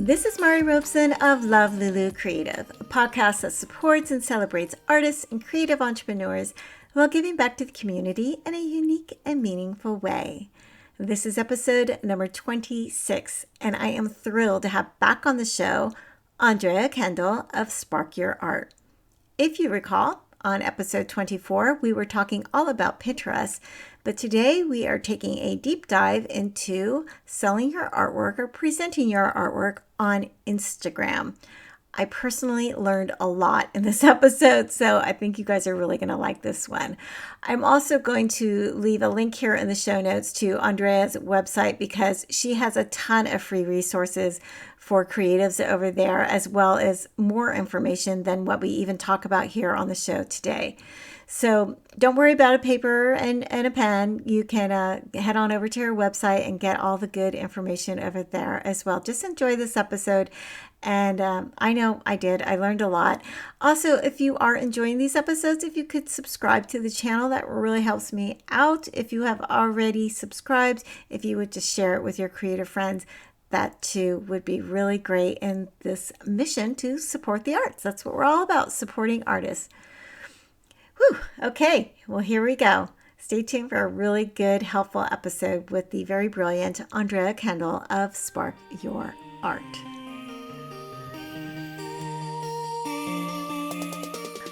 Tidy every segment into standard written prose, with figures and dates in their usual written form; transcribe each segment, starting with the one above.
This is Mari Robeson of Love Lulu Creative, a podcast that supports and celebrates artists and creative entrepreneurs while giving back to the community in a unique and meaningful way. This is episode number 26, and I am thrilled to have back on the show Andrea Kendall of Spark Your Art. If you recall, on episode 24, we were talking all about Pinterest, but today we are taking a deep dive into selling your artwork or presenting your artwork on Instagram. I personally learned a lot in this episode, so I think you guys are really going to like this one. I'm also going to leave a link here in the show notes to Andrea's website because she has a ton of free resources for creatives over there, as well as more information than what we even talk about here on the show today. So don't worry about a paper and a pen. You can head on over to her website and get all the good information over there as well. Just enjoy this episode. And I know I did. I learned a lot. Also, if you are enjoying these episodes, if you could subscribe to the channel, that really helps me out. If you have already subscribed, if you would just share it with your creative friends, that too would be really great in this mission to support the arts. That's what we're all about, supporting artists. Whew. Okay, well, here we go. Stay tuned for a really good, helpful episode with the very brilliant Andrea Kendall of Spark Your Art.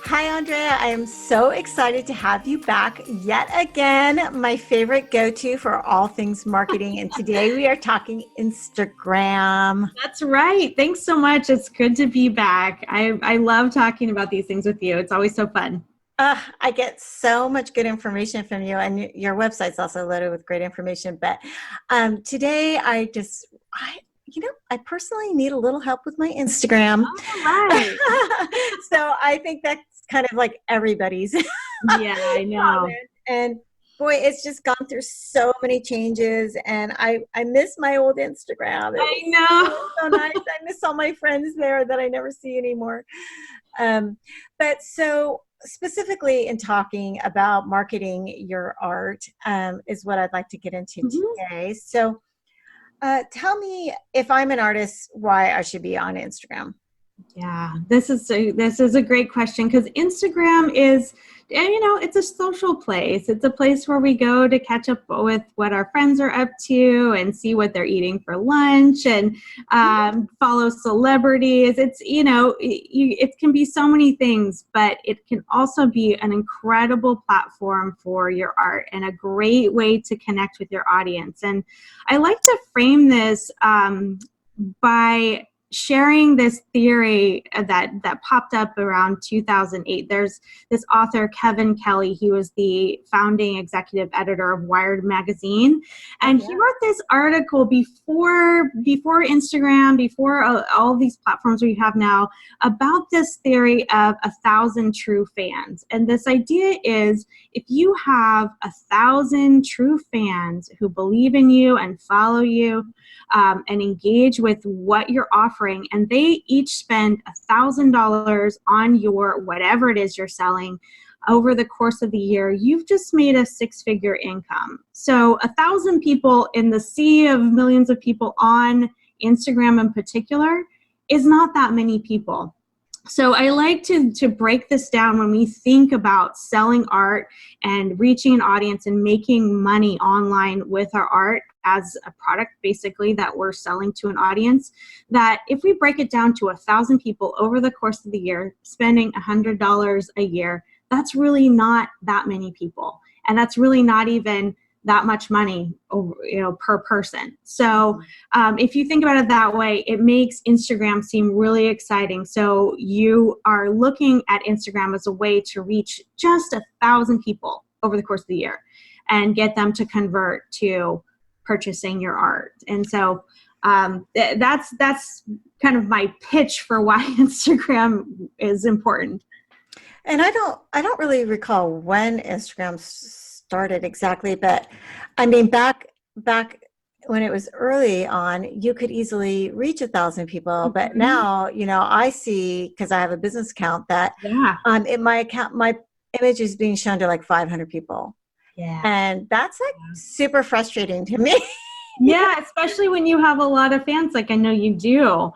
Hi, Andrea. I am so excited to have you back yet again, my favorite go-to for all things marketing. And today we are talking Instagram. That's right. Thanks so much. It's good to be back. I love talking about these things with you. It's always so fun. I get so much good information from you, and your website's also loaded with great information. But today I personally need a little help with my Instagram. All right. So I think that's kind of like everybody's. Yeah, I know. And boy, it's just gone through so many changes, and I miss my old Instagram. I know. So nice. I miss all my friends there that I never see anymore. But so specifically in talking about marketing your art is what I'd like to get into today. So tell me, if I'm an artist, why I should be on Instagram. Yeah, this is a great question because Instagram is, it's a social place. It's a place where we go to catch up with what our friends are up to and see what they're eating for lunch and follow celebrities. It's, it can be so many things, but it can also be an incredible platform for your art and a great way to connect with your audience. And I like to frame this by sharing this theory that popped up around 2008. There's this author, Kevin Kelly. He was the founding executive editor of Wired magazine. And he wrote this article before Instagram, before all these platforms we have now, about this theory of 1,000 true fans. And this idea is, if you have 1,000 true fans who believe in you and follow you and engage with what you're offering, and they each spend $1,000 on your whatever it is you're selling over the course of the year, you've just made a six-figure income. So 1,000 people in the sea of millions of people on Instagram in particular is not that many people. So I like to break this down when we think about selling art and reaching an audience and making money online with our art as a product basically that we're selling to an audience, that if we break it down to 1,000 people over the course of the year, spending $100 a year, that's really not that many people. And that's really not even that much money per person. So if you think about it that way, it makes Instagram seem really exciting. So you are looking at Instagram as a way to reach just 1,000 people over the course of the year and get them to convert to purchasing your art. And so that's kind of my pitch for why Instagram is important. And I don't really recall when Instagram started exactly, but I mean, back when it was early on, you could easily reach 1,000 people. But now, I see, because I have a business account, that in my account, my image is being shown to like 500 people. Yeah. And that's like super frustrating to me. Yeah, especially when you have a lot of fans, like I know you do.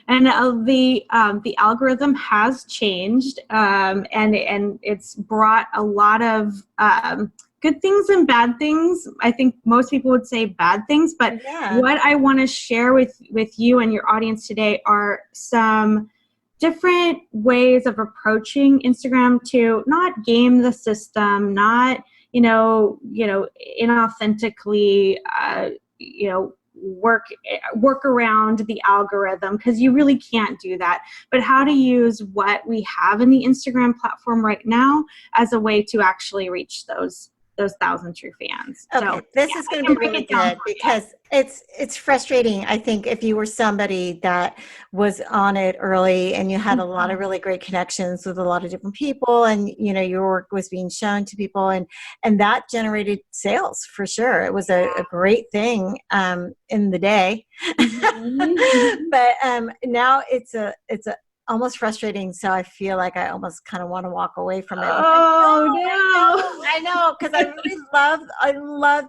And the algorithm has changed, and it's brought a lot of good things and bad things. I think most people would say bad things, but Yeah. what I want to share with you and your audience today are some different ways of approaching Instagram to not game the system, not inauthentically work around the algorithm, because you really can't do that, but how to use what we have in the Instagram platform right now as a way to actually reach those 1,000 true fans. Okay, So this is going to be really good because it's frustrating. I think if you were somebody that was on it early and you had a lot of really great connections with a lot of different people, and your work was being shown to people, and that generated sales for sure. It was a great thing in the day, but now it's a almost frustrating. So I feel like I almost kind of want to walk away from it. Oh, no. I know, because I really love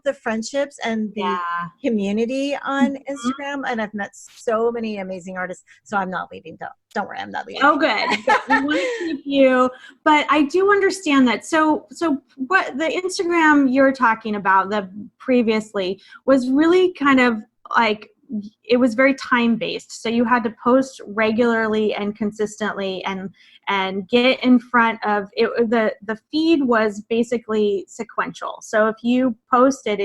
the friendships and the community on Instagram, and I've met so many amazing artists. So I'm not leaving. Don't worry, I'm not leaving. Oh, good. We want to keep you, but I do understand that. So what the Instagram you're talking about, the previously, was really kind of like, it was very time based. So you had to post regularly and consistently and get in front of it. The feed was basically sequential. So if you posted,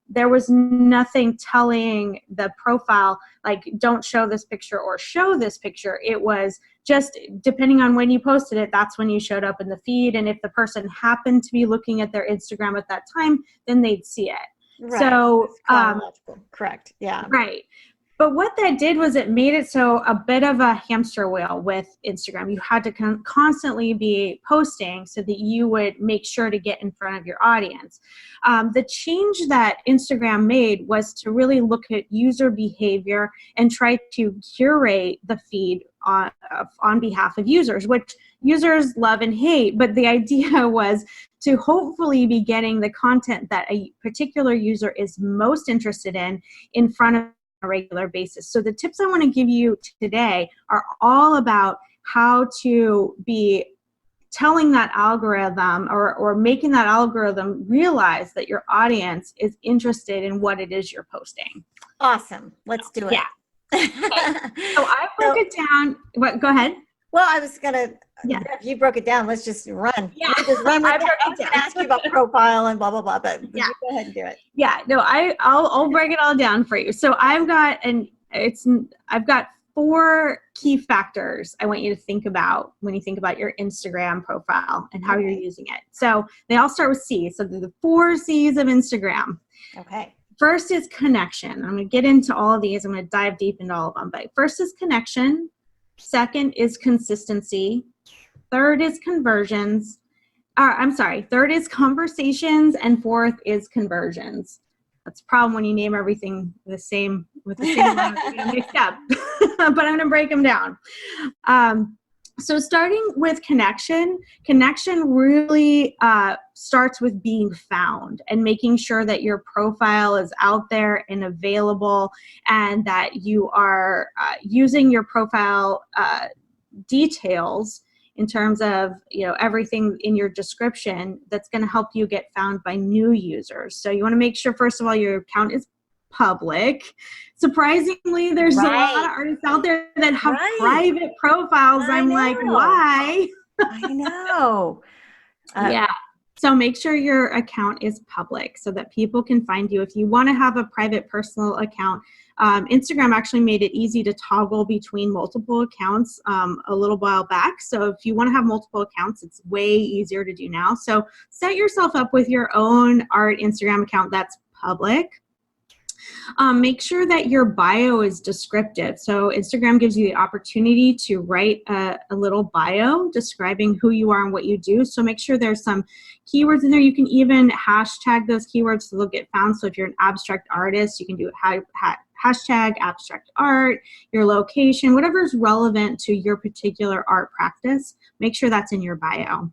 there was nothing telling the profile, like, don't show this picture or show this picture. It was just depending on when you posted it, that's when you showed up in the feed. And if the person happened to be looking at their Instagram at that time, then they'd see it. Right. So, correct. Yeah. Right. But what that did was it made it so a bit of a hamster wheel with Instagram. You had to constantly be posting so that you would make sure to get in front of your audience. The change that Instagram made was to really look at user behavior and try to curate the feed on behalf of users, which users love and hate. But the idea was to hopefully be getting the content that a particular user is most interested in front of a regular basis. So the tips I want to give you today are all about how to be telling that algorithm or making that algorithm realize that your audience is interested in what it is you're posting. Awesome. Let's do it. Yeah. Okay. So I broke it down. Go ahead. Well, I was gonna. Yeah. If you broke it down, let's just run. Yeah. Just run with it. I was gonna ask you about profile and blah blah blah, but you go ahead and do it. Yeah. No, I'll break it all down for you. So I've got 4 key factors I want you to think about when you think about your Instagram profile and how you're using it. So they all start with C. So the 4 C's of Instagram. Okay. First is connection. I'm going to get into all of these. I'm going to dive deep into all of them. But first is connection. Second is consistency. Third is conversions. Third is conversations. And fourth is conversions. That's a problem when you name everything the same with the same amount of mixed up. But I'm going to break them down. So starting with connection really starts with being found and making sure that your profile is out there and available, and that you are using your profile details in terms of everything in your description that's going to help you get found by new users. So you want to make sure, first of all, your account is public. Surprisingly, there's a lot of artists out there that have private profiles. I'm like, why? I know. Yeah. So make sure your account is public so that people can find you. If you want to have a private personal account, Instagram actually made it easy to toggle between multiple accounts a little while back. So if you want to have multiple accounts, it's way easier to do now. So set yourself up with your own art Instagram account that's public. Make sure that your bio is descriptive. So Instagram gives you the opportunity to write a little bio describing who you are and what you do. So make sure there's some keywords in there. You can even hashtag those keywords so they'll get found. So if you're an abstract artist, you can do hashtag abstract art, your location, whatever is relevant to your particular art practice. Make sure that's in your bio.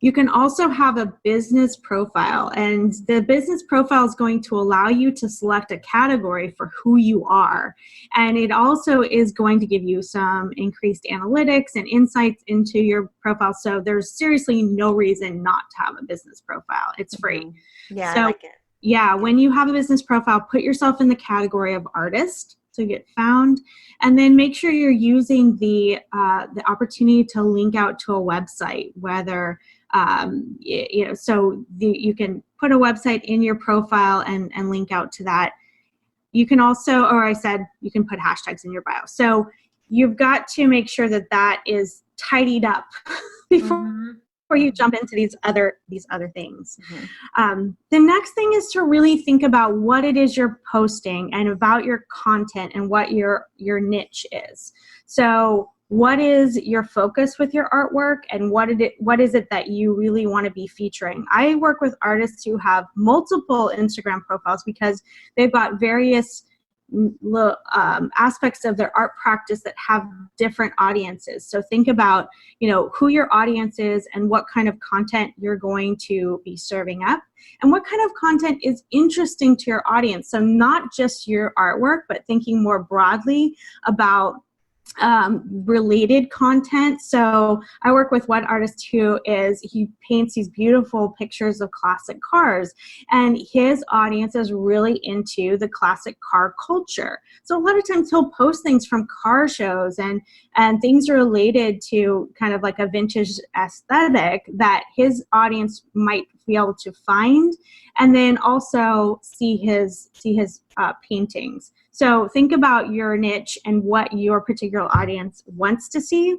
You can also have a business profile, and the business profile is going to allow you to select a category for who you are. And it also is going to give you some increased analytics and insights into your profile. So there's seriously no reason not to have a business profile. It's free. Yeah, so, I like it. Yeah, when you have a business profile, put yourself in the category of artist. So you get found, and then make sure you're using the opportunity to link out to a website, whether you can put a website in your profile and link out to that. You can also, or I said, you can put hashtags in your bio. So you've got to make sure that that is tidied up before you jump into these other things. The next thing is to really think about what it is you're posting and about your content and what your niche is. So what is your focus with your artwork, and what is it that you really want to be featuring? I work with artists who have multiple Instagram profiles because they've got various aspects of their art practice that have different audiences. So think about, who your audience is and what kind of content you're going to be serving up and what kind of content is interesting to your audience. So not just your artwork, but thinking more broadly about related content. So I work with one artist he paints these beautiful pictures of classic cars, and his audience is really into the classic car culture. So a lot of times he'll post things from car shows and things related to kind of like a vintage aesthetic that his audience might be able to find, and then also see his paintings. So think about your niche and what your particular audience wants to see.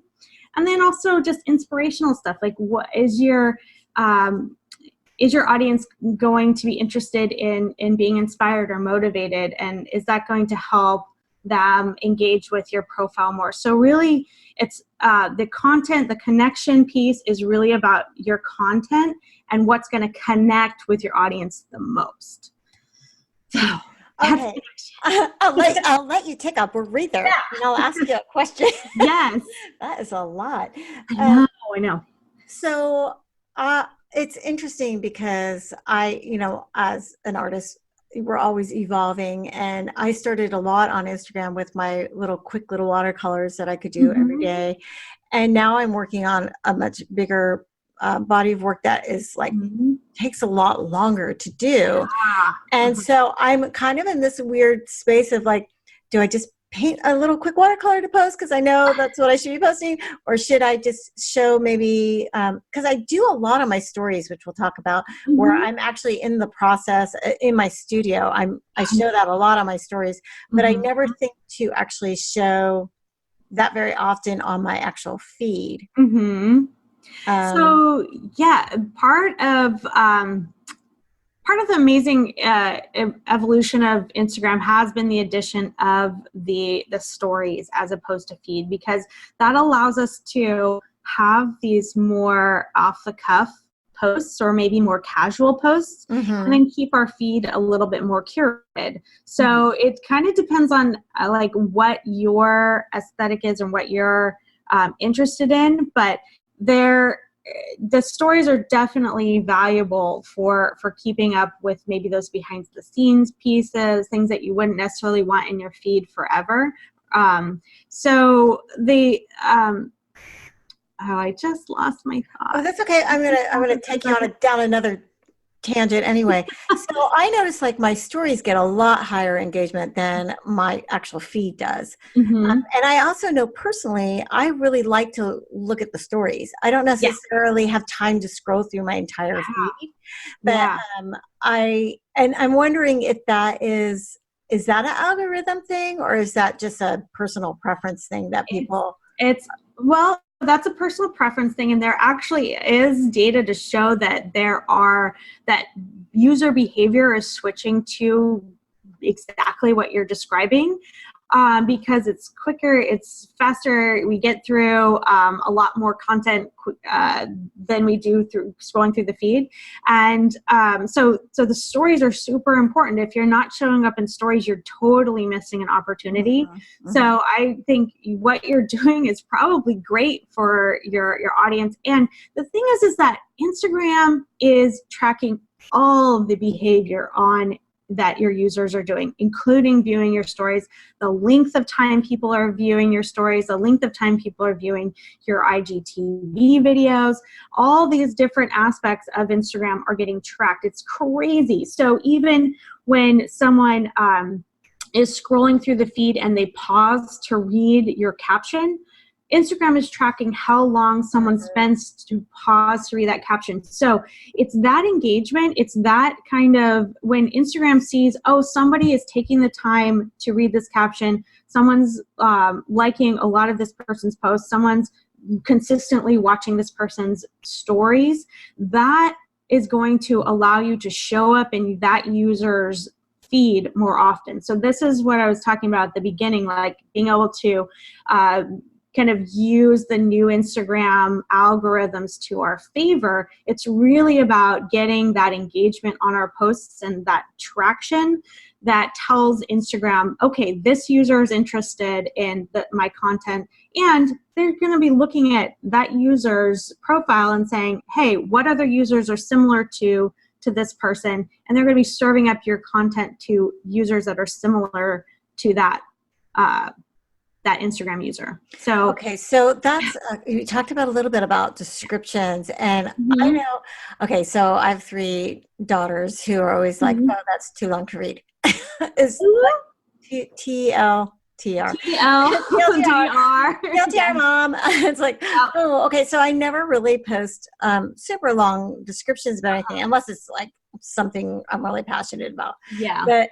And then also just inspirational stuff, like what is your audience going to be interested in being inspired or motivated? And is that going to help them engage with your profile more? So really it's the content, the connection piece is really about your content and what's going to connect with your audience the most. So okay. I'll let you take a breather, and I'll ask you a question. Yes. That is a lot. I know. So it's interesting because as an artist, we're always evolving, and I started a lot on Instagram with my quick little watercolors that I could do every day. And now I'm working on a much bigger body of work that is takes a lot longer to do. And so I'm kind of in this weird space of do I just paint a little quick watercolor to post because I know that's what I should be posting, or should I just show maybe because I do a lot of my stories, which we'll talk about, where I'm actually in the process in my studio. I show that a lot on my stories, but I never think to actually show that very often on my actual feed. So yeah, part of the amazing evolution of Instagram has been the addition of the stories as opposed to feed, because that allows us to have these more off the cuff posts or maybe more casual posts, and then keep our feed a little bit more curated. So it kind of depends on what your aesthetic is and what you're interested in, but the stories are definitely valuable for keeping up with maybe those behind the scenes pieces, things that you wouldn't necessarily want in your feed forever. I just lost my thought. Oh, that's okay. I'm gonna take you down another tangent anyway. So I notice my stories get a lot higher engagement than my actual feed does. And I also know personally, I really like to look at the stories. I don't necessarily have time to scroll through my entire feed, but I'm wondering if that is that an algorithm thing, or is that just a personal preference thing that people? That's a personal preference thing, and there actually is data to show that that user behavior is switching to exactly what you're describing. because it's quicker, it's faster. We get through a lot more content than we do through scrolling through the feed. And so the stories are super important. If you're not showing up in stories, you're totally missing an opportunity. Mm-hmm. So I think what you're doing is probably great for your audience. And the thing is that Instagram is tracking all of the behavior on that your users are doing, including viewing your stories, the length of time people are viewing your stories, the length of time people are viewing your IGTV videos. All these different aspects of Instagram are getting tracked. It's crazy. So even when someone is scrolling through the feed and they pause to read your caption, Instagram is tracking how long someone spends to pause to read that caption. So it's that engagement. It's that kind of when Instagram sees, oh, somebody is taking the time to read this caption. Someone's liking a lot of this person's posts. Someone's consistently watching this person's stories. That is going to allow you to show up in that user's feed more often. So this is what I was talking about at the beginning, like being able to kind of use the new Instagram algorithms to our favor. It's really about getting that engagement on our posts and that traction that tells Instagram, okay, this user is interested in my content, and they're going to be looking at that user's profile and saying, hey, what other users are similar to this person? And they're going to be serving up your content to users that are similar to that Instagram user. So okay, so that's you talked about a little bit about descriptions, and I know. Okay, so I have 3 daughters who are always like, "Oh, that's too long to read." Is like TLTR. TLTR, mom. It's like, oh, okay. So I never really post super long descriptions about anything, unless it's like something I'm really passionate about. Yeah. But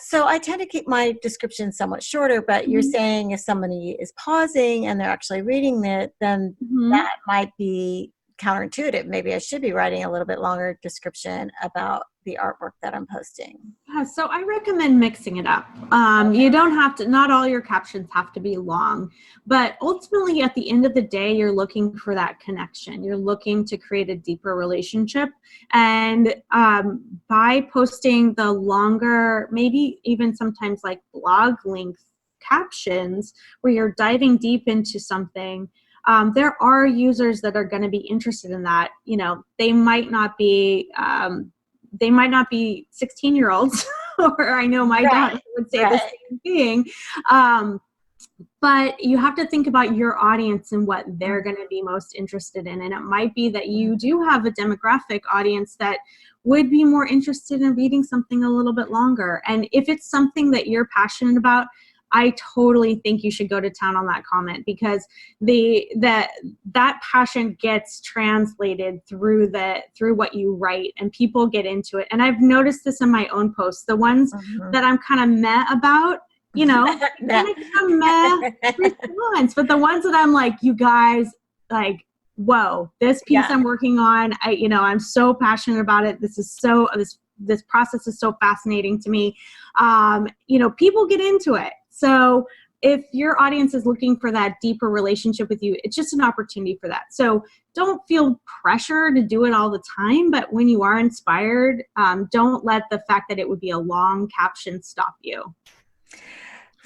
so I tend to keep my descriptions somewhat shorter, but you're saying if somebody is pausing and they're actually reading it, then that might be counterintuitive. Maybe I should be writing a little bit longer description about the artwork that I'm posting. Yeah, so I recommend mixing it up. You don't have to, not all your captions have to be long, but ultimately at the end of the day, you're looking for that connection. You're looking to create a deeper relationship. And by posting the longer, maybe even sometimes like blog length captions where you're diving deep into something, there are users that are going to be interested in that. You know, they might not be 16-year-olds, or I know my daughter would say the same thing. But you have to think about your audience and what they're going to be most interested in. And it might be that you do have a demographic audience that would be more interested in reading something a little bit longer. And if it's something that you're passionate about, I totally think you should go to town on that comment, because that passion gets translated through what you write, and people get into it. And I've noticed this in my own posts. The ones that I'm kind of meh about, you know, kind of meh response. But the ones that I'm like, you guys, like, whoa, this piece I'm working on, I'm so passionate about it. This process is so fascinating to me. People get into it. So if your audience is looking for that deeper relationship with you, it's just an opportunity for that. So don't feel pressure to do it all the time, but when you are inspired, don't let the fact that it would be a long caption stop you.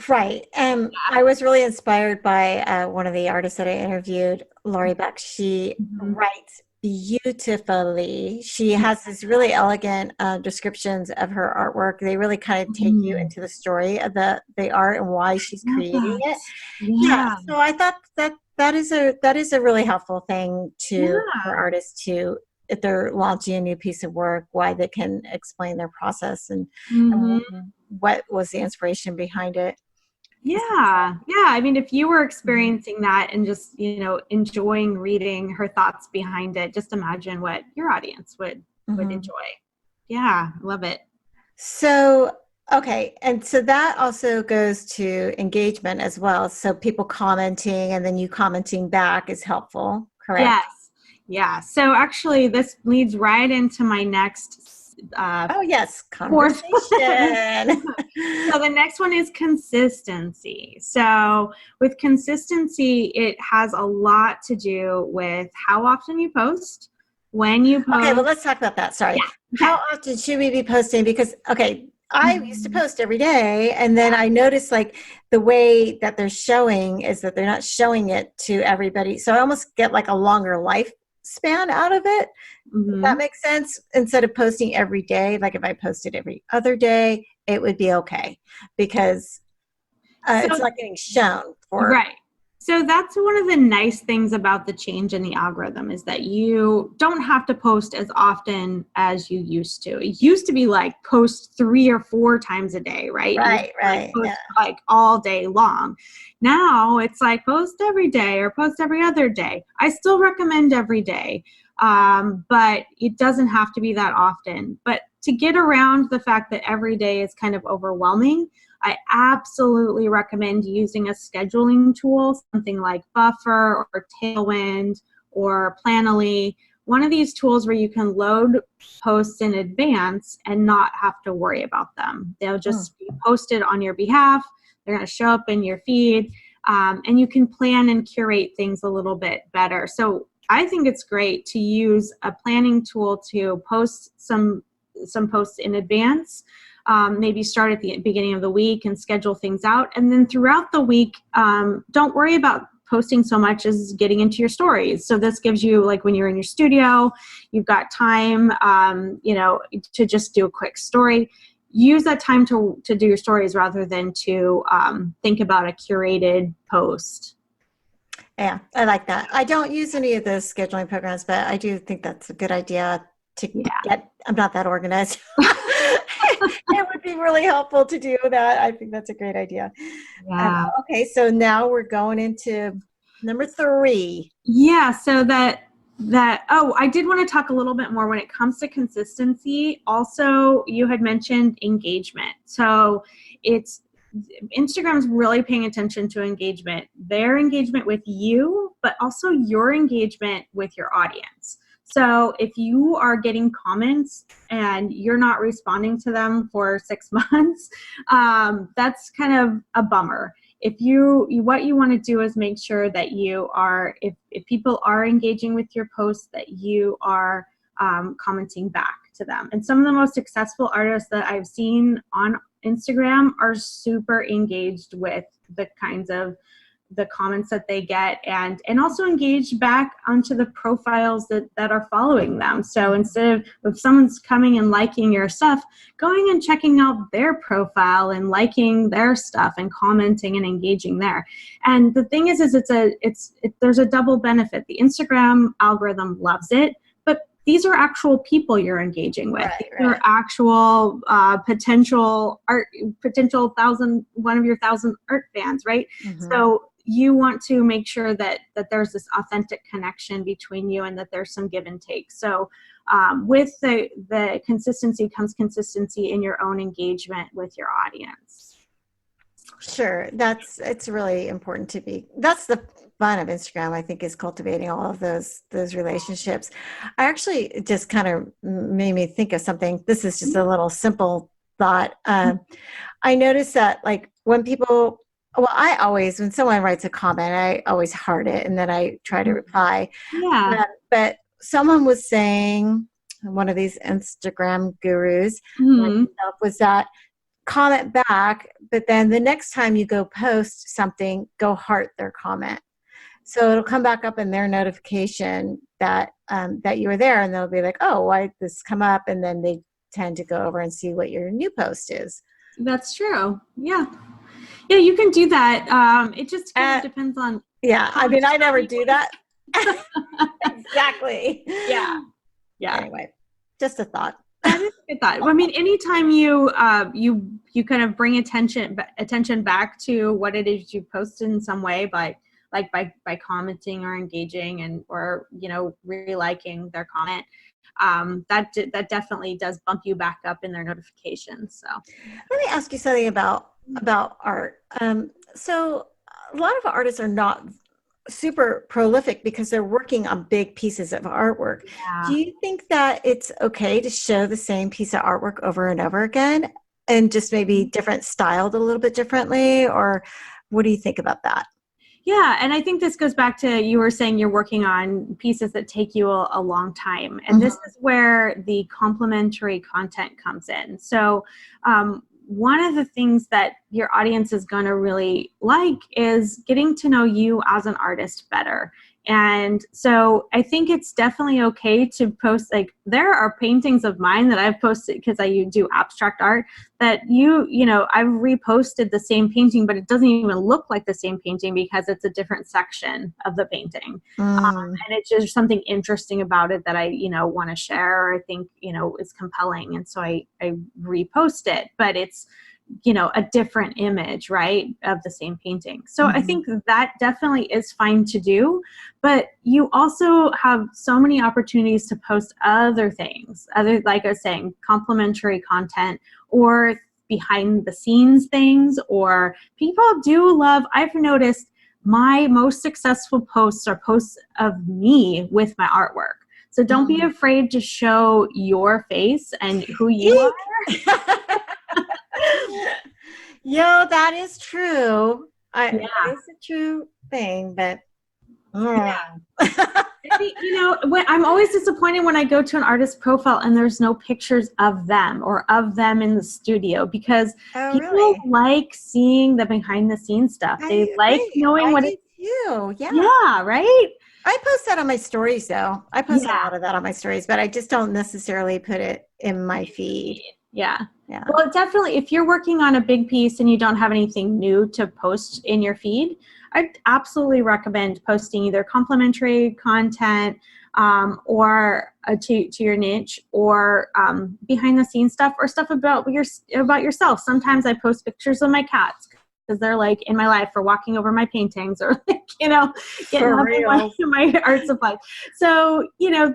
Right. I was really inspired by one of the artists that I interviewed, Laurie Beck. She writes beautifully. She has these really elegant descriptions of her artwork. They really kind of take you into the story of the art and why she's creating it. Yeah. So I thought that is a really helpful thing for artists to, if they're launching a new piece of work, why they can explain their process and what was the inspiration behind it. Yeah. I mean, if you were experiencing that and just, enjoying reading her thoughts behind it, just imagine what your audience would enjoy. Yeah, I love it. So, okay. And so that also goes to engagement as well. So people commenting and then you commenting back is helpful, correct? Yes. Yeah. So actually this leads right into my next Oh, yes. fourth. Conversation. So the next one is consistency. So with consistency, it has a lot to do with how often you post, when you post. Okay, well, let's talk about that. Sorry. Yeah. How Okay. often should we be posting? Because, okay, I used to post every day, and then I noticed like the way that they're showing is that they're not showing it to everybody. So I almost get like a longer lifespan out of it. If that makes sense. Instead of posting every day, like if I posted every other day, it would be okay because it's not getting shown for. Right. So that's one of the nice things about the change in the algorithm is that you don't have to post as often as you used to. It used to be like post 3 or 4 times a day, right? Right, right. Post like all day long. Now it's like post every day or post every other day. I still recommend every day, but it doesn't have to be that often. But to get around the fact that every day is kind of overwhelming, I absolutely recommend using a scheduling tool, something like Buffer or Tailwind or Planoly, one of these tools where you can load posts in advance and not have to worry about them. They'll just be posted on your behalf. They're going to show up in your feed, and you can plan and curate things a little bit better. So I think it's great to use a planning tool to post some posts in advance. Maybe start at the beginning of the week and schedule things out. And then throughout the week, don't worry about posting so much as getting into your stories. So this gives you, like when you're in your studio, you've got time, to just do a quick story. Use that time to do your stories rather than to think about a curated post. Yeah, I like that. I don't use any of those scheduling programs, but I do think that's a good idea to get. I'm not that organized. It would be really helpful to do that. I think that's a great idea. Yeah. Okay, so now we're going into number 3. Yeah, so I did want to talk a little bit more when it comes to consistency. Also, you had mentioned engagement. So Instagram's really paying attention to engagement, their engagement with you, but also your engagement with your audience. So if you are getting comments and you're not responding to them for 6 months, that's kind of a bummer. What you want to do is make sure that you are, if people are engaging with your posts, that you are commenting back to them. And some of the most successful artists that I've seen on Instagram are super engaged with the kinds of the comments that they get, and also engage back onto the profiles that are following them. So instead of, if someone's coming and liking your stuff, going and checking out their profile and liking their stuff and commenting and engaging there. And the thing is there's a double benefit. The Instagram algorithm loves it, but these are actual people you're engaging with. Right, These are actual potential one of your 1,000 art fans, right? Mm-hmm. So you want to make sure that there's this authentic connection between you and that there's some give and take. So with the consistency comes consistency in your own engagement with your audience. Sure. It's really important to be, that's the fun of Instagram, I think, is cultivating all of those relationships. I actually just kind of made me think of something. This is just a little simple thought. I noticed that like when someone writes a comment, I always heart it and then I try to reply. Yeah. But someone was saying, one of these Instagram gurus was that comment back, but then the next time you go post something, go heart their comment. So it'll come back up in their notification that you were there, and they'll be like, oh, why did this come up? And then they tend to go over and see what your new post is. That's true. Yeah. Yeah, you can do that. It just kind of depends on. Yeah, I mean, I never do that. Exactly. Yeah. Yeah. Anyway, just a thought. That is a good thought. I mean, anytime you kind of bring attention back to what it is you posted in some way by commenting or engaging or re-liking their comment, that definitely does bump you back up in their notifications. So let me ask you something about art. So a lot of artists are not super prolific because they're working on big pieces of artwork. Do Yeah. you think that it's okay to show the same piece of artwork over and over again and just maybe different styled a little bit differently? Or what do you think about that? Yeah, and I think this goes back to you were saying you're working on pieces that take you a long time. And this Mhm. is where the complementary content comes in. So, one of the things that your audience is going to really like is getting to know you as an artist better. And so I think it's definitely okay to post, like, there are paintings of mine that I've posted because I do abstract art that I've reposted the same painting, but it doesn't even look like the same painting because it's a different section of the painting. Mm. And it's just something interesting about it that I, want to share, or I think, is compelling. And so I repost it, but it's, a different image, right, of the same painting. So I Mhm. think that definitely is fine to do, but you also have so many opportunities to post other things, like I was saying, complementary content or behind the scenes things, or people do love, I've noticed my most successful posts are posts of me with my artwork. So don't be Mm. afraid to show your face and who you are. Eek. Yo, that is true. That Yeah. is a true thing, but mm. When I'm always disappointed when I go to an artist profile and there's no pictures of them or of them in the studio, because Oh, people really? like seeing the behind the scenes stuff. They I like agree. knowing I what do it, too. Yeah. yeah, right? I post that on my stories though. I post a Yeah. lot of that on my stories, but I just don't necessarily put it in my feed. Yeah. Yeah. Well, definitely, if you're working on a big piece and you don't have anything new to post in your feed, I'd absolutely recommend posting either complimentary content, or to your niche, or behind the scenes stuff, or stuff about yourself. Sometimes I post pictures of my cats because they're like in my life, or walking over my paintings, or like, getting For up in real. my art supplies. So,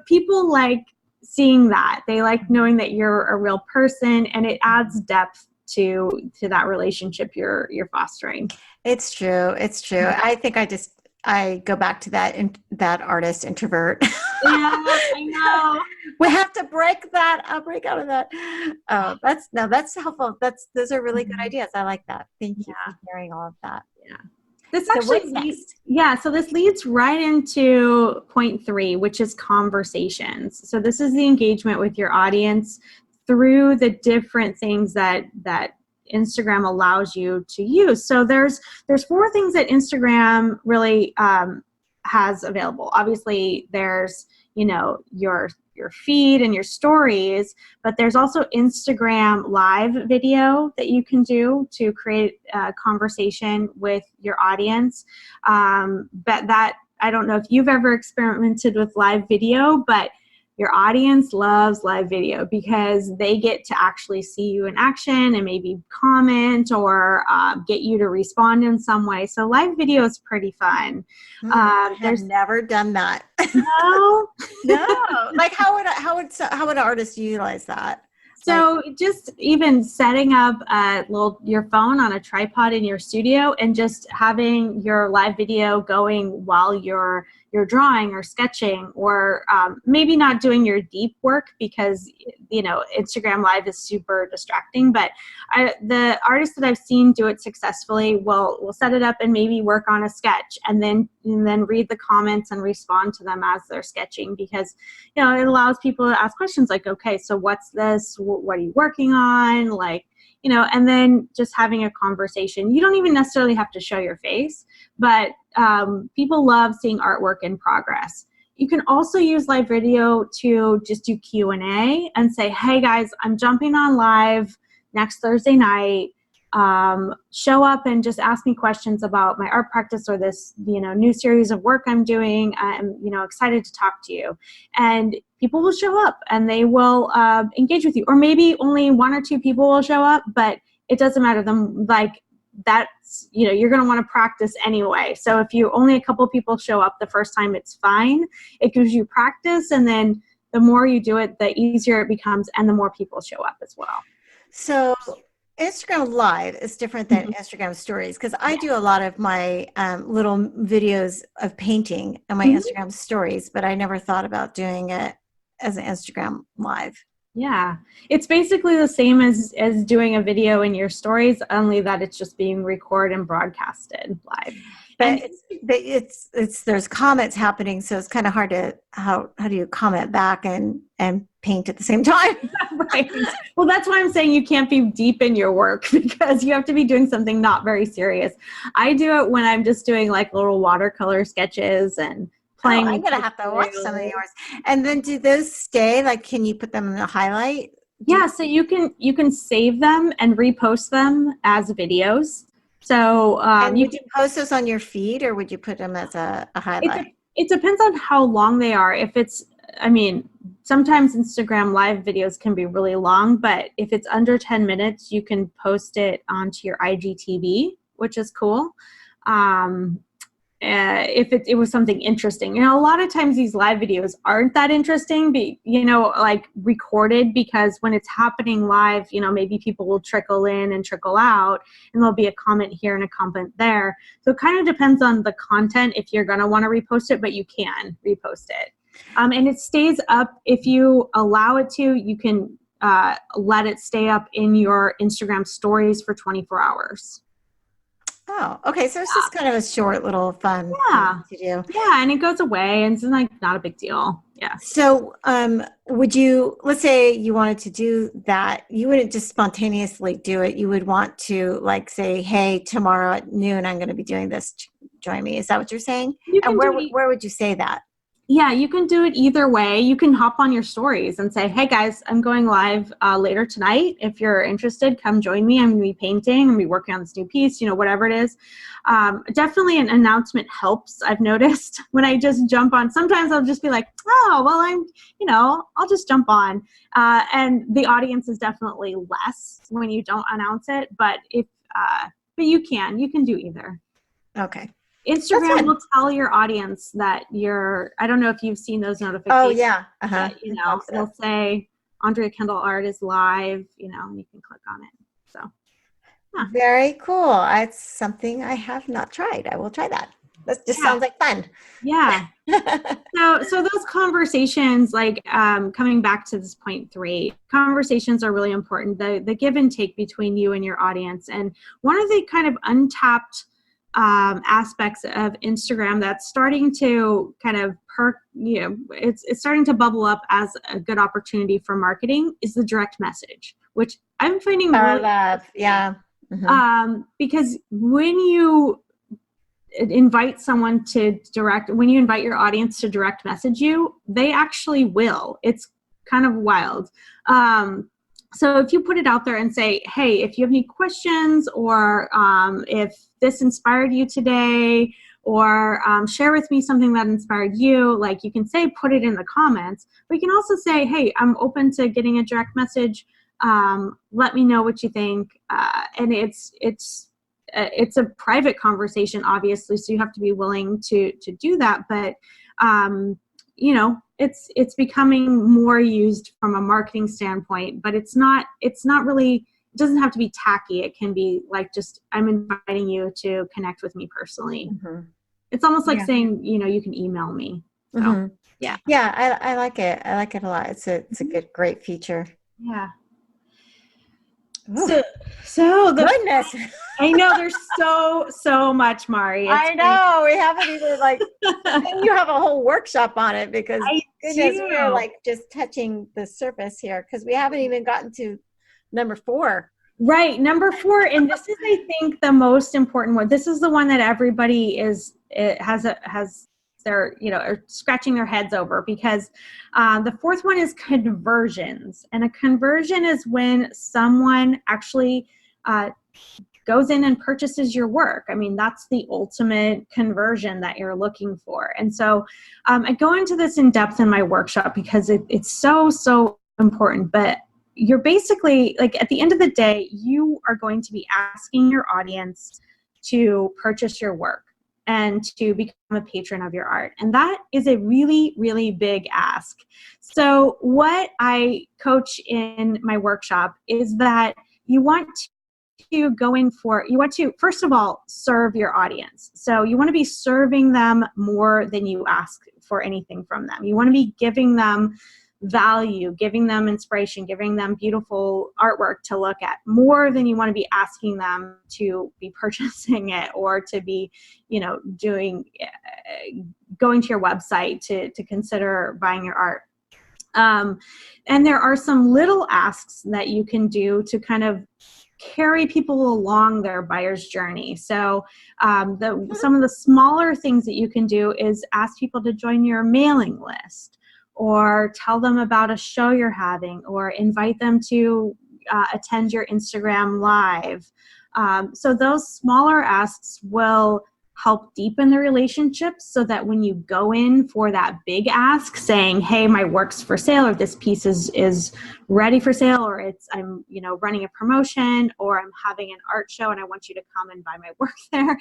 people like seeing that. They like knowing that you're a real person, and it adds depth to that relationship you're fostering. It's true. It's true. I think I go back to that artist introvert. Yeah, I know. We have to break that. I'll break out of that. Oh, that's helpful. Those are really good Mhm. ideas. I like that. Thank you for Yeah, sharing all of that. yeah. This So actually what's leads, next? yeah, so this leads right into point 3, which is conversations. So this is the engagement with your audience through the different things that Instagram allows you to use. So there's 4 things that Instagram really has available. Obviously, there's your feed and your stories, but there's also Instagram live video that you can do to create a conversation with your audience. But that, I don't know if you've ever experimented with live video, but your audience loves live video because they get to actually see you in action and maybe comment, or get you to respond in some way. So live video is pretty fun. I have There's never done that. no. No. Like how would an artist utilize that? Like, So just even setting up your phone on a tripod in your studio and just having your live video going while you're drawing or sketching, or maybe not doing your deep work because Instagram Live is super distracting. But the artists that I've seen do it successfully will set it up and maybe work on a sketch, and then read the comments and respond to them as they're sketching, because it allows people to ask questions like, okay, so what's this? What are you working on? Like, and then just having a conversation. You don't even necessarily have to show your face, but people love seeing artwork in progress. You can also use live video to just do Q&A and say, hey guys, I'm jumping on live next Thursday night. Show up and just ask me questions about my art practice or this, new series of work I'm doing. I'm, excited to talk to you. And people will show up and they will engage with you. Or maybe only 1 or 2 people will show up, but it doesn't matter. Them, like, that's, you're going to want to practice anyway. So if you only a couple people show up the first time, it's fine. It gives you practice. And then the more you do it, the easier it becomes and the more people show up as well. so Instagram Live is different than Mhm. Instagram Stories because I Yeah. do a lot of my little videos of painting on my Mhm. Instagram Stories, but I never thought about doing it as an Instagram Live. Yeah. It's basically the same as doing a video in your stories, only that it's just being recorded and broadcasted live. And But it's there's comments happening, so it's kind of hard to how do you comment back and paint at the same time? right. Well, that's why I'm saying you can't be deep in your work because you have to be doing something not very serious. I do it when I'm just doing like little watercolor sketches and Oh, playing I'm with gonna have to watch some of materials. yours. And then do those stay? Like, can you put them in the highlight? Do you, Yeah, so you can save them and repost them as videos. So and you would can. you post those on your feed or would you put them as a It highlight? de- it depends on how long they are. If it's, I mean, sometimes Instagram live videos can be really long, but if it's under 10 minutes, you can post it onto your IGTV, which is cool. Um, if it was something interesting. A lot of times these live videos aren't that interesting, like recorded, because when it's happening live, maybe people will trickle in and trickle out, and there'll be a comment here and a comment there. So it kind of depends on the content if you're going to want to repost it, but you can repost it. And it stays up. If you allow it to, you can let it stay up in your Instagram stories for 24 hours. Oh, okay. So it's just kind of a short little fun thing Yeah. to do. Yeah, and it goes away and it's like not a big deal. Yeah. So, would you, let's say you wanted to do that, you wouldn't just spontaneously do it. You would want to like say, "Hey, tomorrow at noon, I'm going to be doing this. Join me." Is that what you're saying? You And can do it. where would you say that? Yeah, you can do it either way. You can hop on your stories and say, "Hey guys, I'm going live later tonight. If you're interested, come join me. I'm gonna be painting. I'm gonna be working on this new piece. Whatever it is." Definitely, an announcement helps. I've noticed when I just jump on. Sometimes I'll just be like, "Oh, well, I'll just jump on," and the audience is definitely less when you don't announce it. But you can do either. Okay. That's Instagram good. will tell your audience that I don't know if you've seen those Oh, notifications, yeah. Uh-huh. but, It pops it'll up. say Andrea Kendall art is live, and you can click on it. So, yeah, Very cool. It's something I have not tried. I will try that. That just yeah, sounds like fun. yeah. So those conversations, like coming back to this point 3, conversations are really important. The give and take between you and your audience, and one of the kind of untapped aspects of Instagram that's starting to kind of it's starting to bubble up as a good opportunity for marketing is the direct message, which I'm finding I really love, interesting. yeah. Hmm. Because when you when you invite your audience to direct message you, they actually will. It's kind of wild. So if you put it out there and say, "Hey, if you have any questions, or if this inspired you today, or share with me something that inspired you," like you can say, put it in the comments. But you can also say, "Hey, I'm open to getting a direct message. Let me know what you think." And it's a private conversation, obviously, so you have to be willing to do that. But it's becoming more used from a marketing standpoint, but it's not really, it doesn't have to be tacky. It can be like, just, I'm inviting you to connect with me personally. Hmm. It's almost like Yeah. saying, you can email me. So Hmm. yeah. Yeah, I like it. I like it a lot. It's a good, great feature. Yeah. Oh, So goodness. I know there's so much, Mari. It's I know. We haven't even like, and you have a whole workshop on it because I goodness, we are do. like just touching the surface here because we haven't even gotten to number 4. Right. Number 4, and this is, I think, the most important one. This is the one that everybody has their, are scratching their heads over, because the 4th one is conversions. And a conversion is when someone actually goes in and purchases your work. I mean, that's the ultimate conversion that you're looking for. And so I go into this in depth in my workshop because it's so important. But you're basically, like, at the end of the day, you are going to be asking your audience to purchase your work and to become a patron of your art. And that is a really, really big ask. So what I coach in my workshop is that you want to go in for, you want to, first of all, serve your audience. So you want to be serving them more than you ask for anything from them. You want to be giving them value, giving them inspiration, giving them beautiful artwork to look at, more than you want to be asking them to be purchasing it or to be, going to your website to consider buying your art. And there are some little asks that you can do to kind of carry people along their buyer's journey. So some of the smaller things that you can do is ask people to join your mailing list, or tell them about a show you're having, or invite them to attend your Instagram live. So those smaller asks will help deepen the relationship, so that when you go in for that big ask saying, hey, my work's for sale, or this piece is ready for sale, or I'm running a promotion, or I'm having an art show and I want you to come and buy my work there.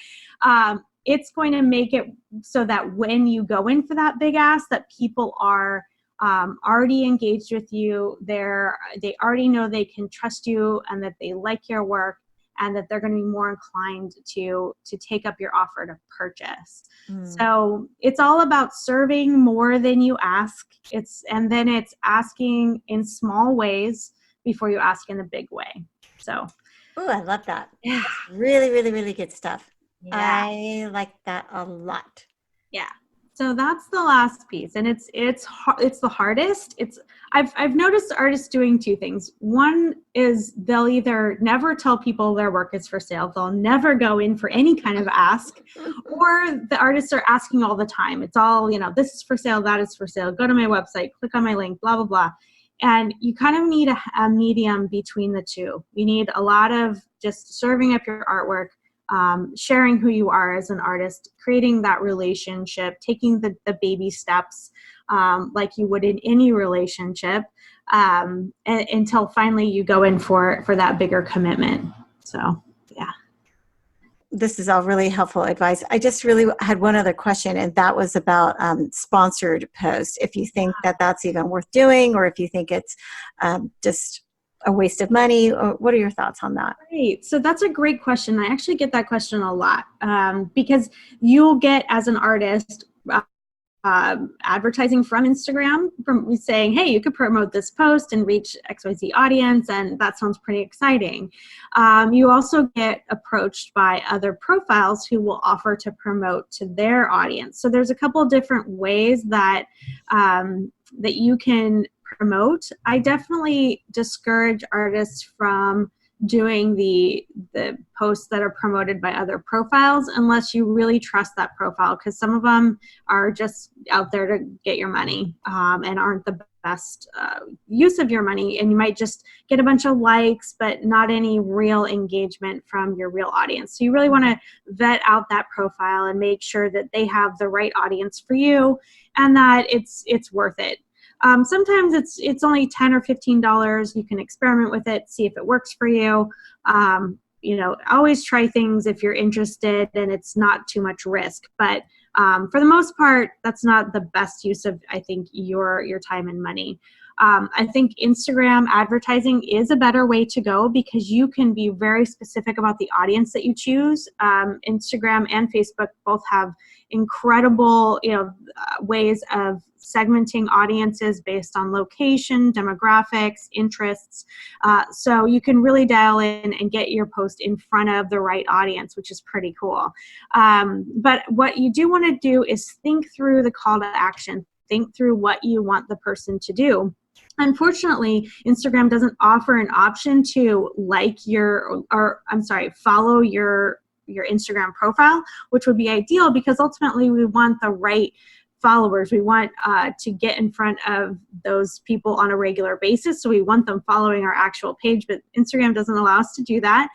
It's going to make it so that when you go in for that big ask, that people are already engaged with you. They already know they can trust you, and that they like your work, and that they're going to be more inclined to take up your offer to purchase. So it's all about serving more than you ask. And then it's asking in small ways before you ask in a big way. So. Oh, I love that. Yeah. That's really, really, really good stuff. Yeah. I like that a lot. Yeah. So that's the last piece, and it's the hardest. I've noticed artists doing two things. One is they'll either never tell people their work is for sale, they'll never go in for any kind of ask, or the artists are asking all the time. It's all, this is for sale, that is for sale, go to my website, click on my link, blah, blah, blah. And you kind of need a medium between the two. You need a lot of just serving up your artwork, sharing who you are as an artist, creating that relationship, taking the baby steps like you would in any relationship, until finally you go in for that bigger commitment. So, yeah. This is all really helpful advice. I just really had one other question, and that was about sponsored posts. If you think that that's even worth doing, or if you think it's just a waste of money, or what are your thoughts on that? Great. So that's a great question. I actually get that question a lot because you'll get, as an artist, advertising from Instagram, from saying, hey, you could promote this post and reach XYZ audience, and that sounds pretty exciting. You also get approached by other profiles who will offer to promote to their audience. So there's a couple of different ways that that you can promote. I definitely discourage artists from doing the posts that are promoted by other profiles unless you really trust that profile, because some of them are just out there to get your money and aren't the best use of your money, and you might just get a bunch of likes but not any real engagement from your real audience. So you really want to vet out that profile and make sure that they have the right audience for you and that it's worth it. Sometimes it's only $10 or $15. You can experiment with it, see if it works for you. Always try things if you're interested and it's not too much risk. But for the most part, that's not the best use of, I think, your time and money. I think Instagram advertising is a better way to go because you can be very specific about the audience that you choose. Instagram and Facebook both have incredible, ways of segmenting audiences based on location, demographics, interests. So you can really dial in and get your post in front of the right audience, which is pretty cool. But what you do want to do is think through the call to action. Think through what you want the person to do. Unfortunately, Instagram doesn't offer an option to follow your Instagram profile, which would be ideal because ultimately we want the right followers. We want to get in front of those people on a regular basis. So we want them following our actual page, but Instagram doesn't allow us to do that.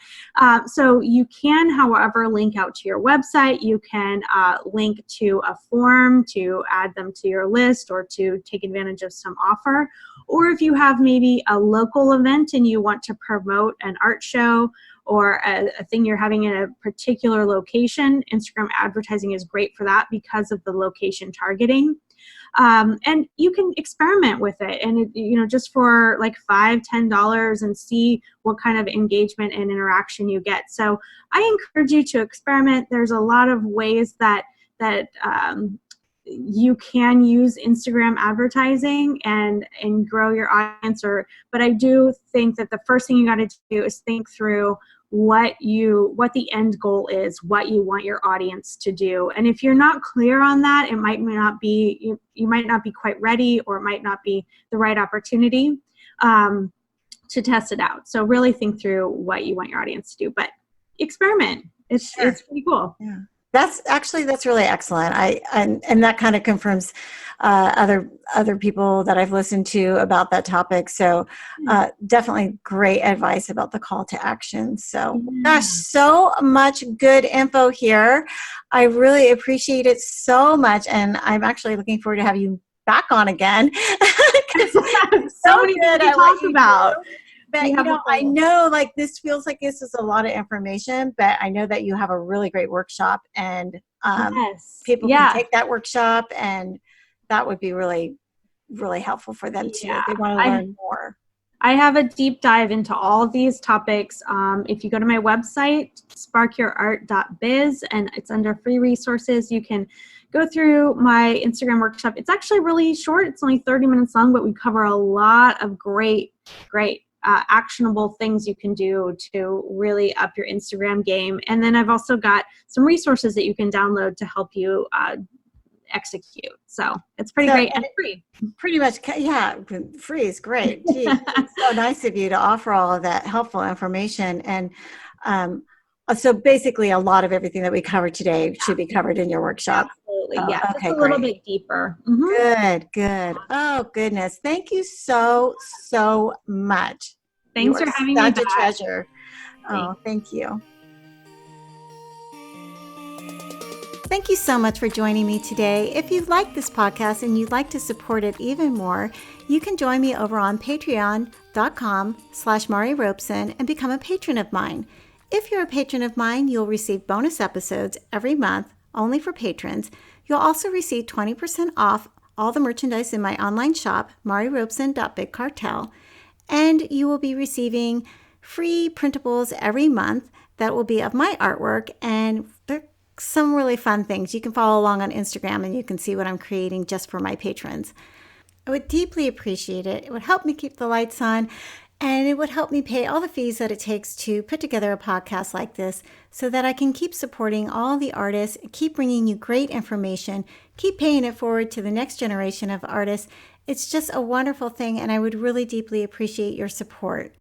So you can, however, link out to your website. You can link to a form to add them to your list or to take advantage of some offer. Or if you have maybe a local event and you want to promote an art show or a thing you're having in a particular location, Instagram advertising is great for that because of the location targeting. And you can experiment with it, and just for like $5-10, and see what kind of engagement and interaction you get. So I encourage you to experiment. There's a lot of ways that you can use Instagram advertising and grow your audience. But I do think that the first thing you got to do is think through what the end goal is, what you want your audience to do. And if you're not clear on that, it might not be, you might not be quite ready, or it might not be the right opportunity to test it out. So really think through what you want your audience to do, but experiment. It's pretty cool. Yeah. That's really excellent. And that kind of confirms other people that I've listened to about that topic. So definitely great advice about the call to action. So gosh, so much good info here. I really appreciate it so much, and I'm actually looking forward to have you back on again. So many things to talk about. But I know like this feels like this is a lot of information, but I know that you have a really great workshop, and people can take that workshop, and that would be really, really helpful for them too if they want to learn more. I have a deep dive into all of these topics. If you go to my website, sparkyourart.biz, and it's under free resources, you can go through my Instagram workshop. It's actually really short. It's only 30 minutes long, but we cover a lot of great actionable things you can do to really up your Instagram game. And then I've also got some resources that you can download to help you execute. So it's pretty great and free. Pretty much, yeah, free is great. Gee, it's so nice of you to offer all of that helpful information. And so basically a lot of everything that we covered today should be covered in your workshop. Absolutely. Yeah. Okay, just a little bit deeper. Mm-hmm. Good. Oh, goodness. Thank you so much. Thanks for having me back. Such a treasure. Oh, thank you. Thank you so much for joining me today. If you like this podcast and you'd like to support it even more, you can join me over on patreon.com/Mari Robeson and become a patron of mine. If you're a patron of mine, you'll receive bonus episodes every month, only for patrons. You'll also receive 20% off all the merchandise in my online shop, marirobeson.bigcartel, and you will be receiving free printables every month that will be of my artwork, and they're some really fun things. You can follow along on Instagram and you can see what I'm creating just for my patrons. I would deeply appreciate it. It would help me keep the lights on, and it would help me pay all the fees that it takes to put together a podcast like this so that I can keep supporting all the artists, keep bringing you great information, keep paying it forward to the next generation of artists. It's just a wonderful thing, and I would really deeply appreciate your support.